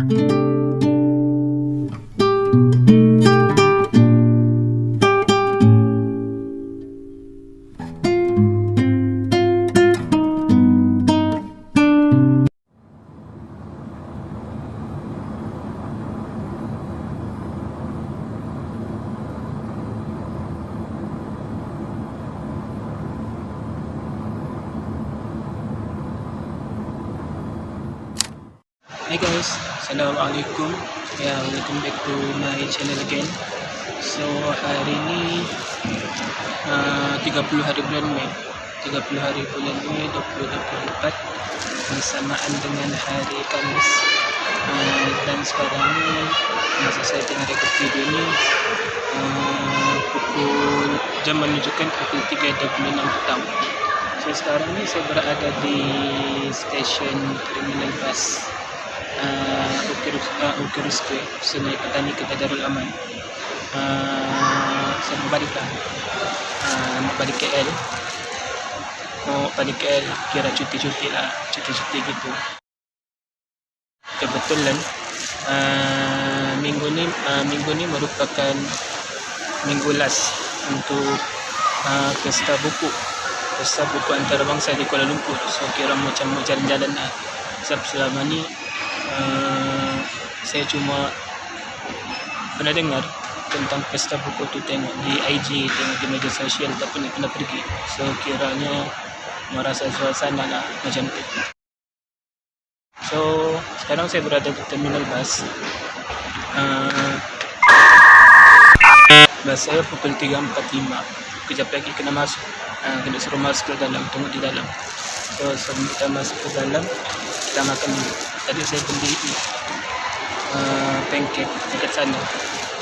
Hi guys, Assalamualaikum. Welcome back to my channel again. So hari ini 30 hari bulan Mei 2024 bersamaan dengan hari Kamis. Dan sekarang ni masa saya tengah rekod video ni jam menunjukkan pukul 3.26 petang. So sekarang ni saya berada di stesen terminal bas Ukir Square, Sungai Petani ke Darul Aman. Saya mau balik lah, nak balik KL. Kira cuti-cuti lah, cuti-cuti gitu. Kebetulan minggu ni merupakan minggu last untuk pesta buku antarabangsa di Kuala Lumpur. So kira macam mau jalan-jalan lah. Sebab selama ni saya cuma pernah dengar tentang pesta buku tu, tengok di IG, tengok di media sosial, tak pernah pergi. So kiranya merasa suasana lah macam tu. So sekarang saya berada di terminal bas. Bas saya pukul 3.45. Kejap lagi kena masuk, kena suruh masuk ke dalam, tunggu di dalam. So sebelum kita masuk ke dalam, kita makan dulu. Tadi saya beli pancake dekat sana,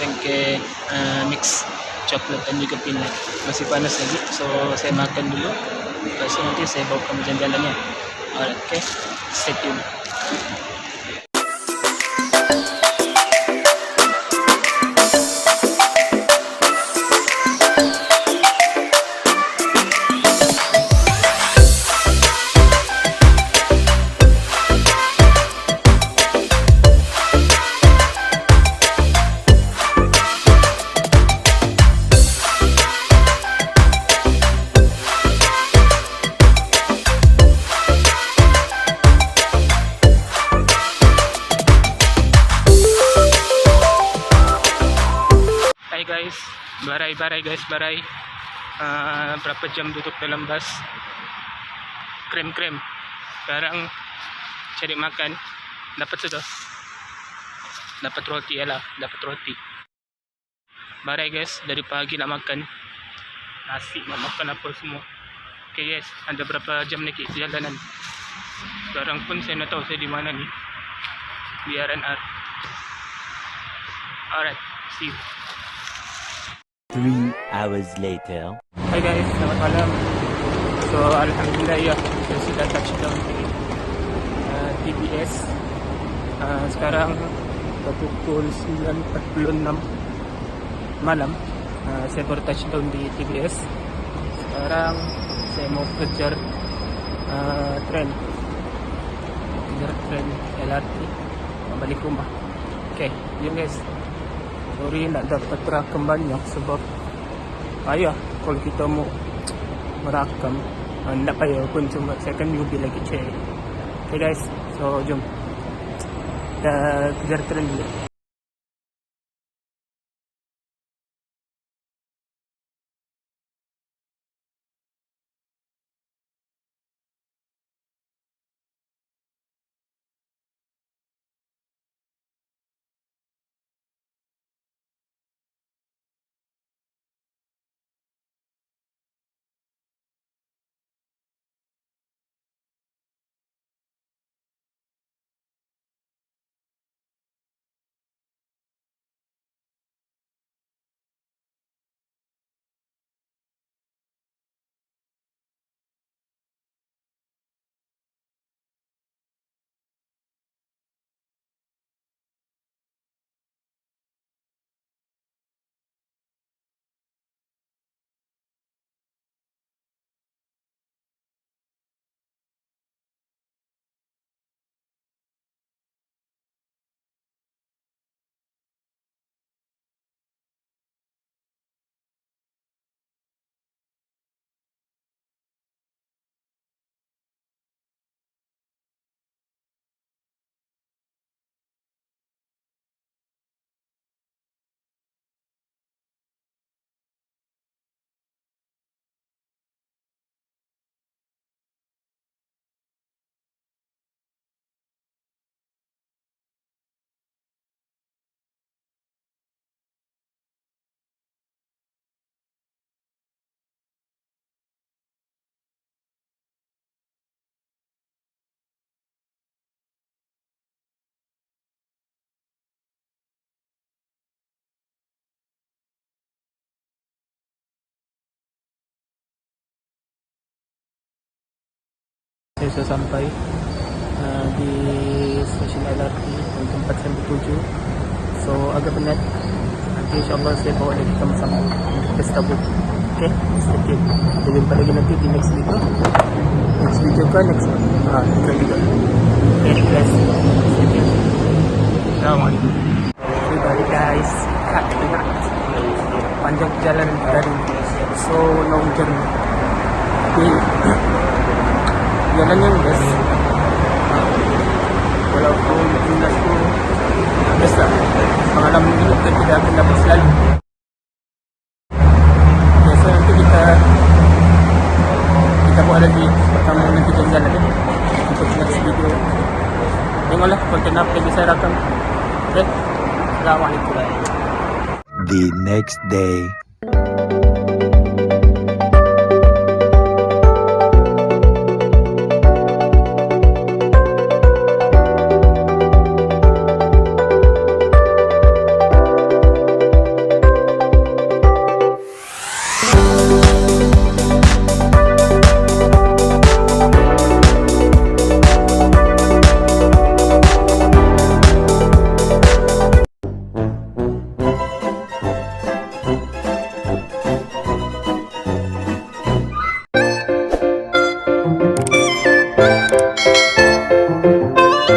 pancake mix coklat dan juga peanut, masih panas lagi. So saya makan dulu, lepas tu nanti saya bawa kamu jalan-jalannya. Alright, okay, stay tuned. Hai guys, barai guys. Berapa jam duduk dalam bas, krem. Sekarang cari makan, dapat sudah, dapat roti. Barai guys, dari pagi nak makan nasi, nak makan apa semua. Okay guys, ada berapa jam lagi perjalanan. Sekarang pun saya nak tahu saya di mana ni, di RNR. Alright, see you. 3 hours later. Hai guys, selamat malam. So alhamdulillah ya, saya sudah touchdown di TBS. Sekarang pukul 9.46 malam. Saya baru touchdown di TBS. Sekarang saya mau kejar tren LRT balik rumah. Okay, jom guys. Sorry nak dapat rakam banyak sebab payah kalau kita mau merakam. Tak payah pun, cuma saya akan lebih lagi check. Okay guys, so jom kita kejar tren dulu. saya sampai di stesen LRT di tempat saya bertuju. So agak penat. Nanti insyaAllah saya bawa lagi sama-sama ke Starbucks. Okay, stay tuned. Kita jumpa lagi nanti di next video. Next video kan next kita juga. Okay guys, stay tuned. Assalamualaikum. Everybody guys, cut panjang perjalanan dari so long journey. Tapi jalan yang best. Walaupun timnas tu best lah. Pengalaman ini kita tidak akan dapat selalu. Biasa nanti kita buat lagi pertama nanti jalan lagi untuk next video. Tengoklah konten apa yang saya rakam. Okay. Assalamualaikum. The next day.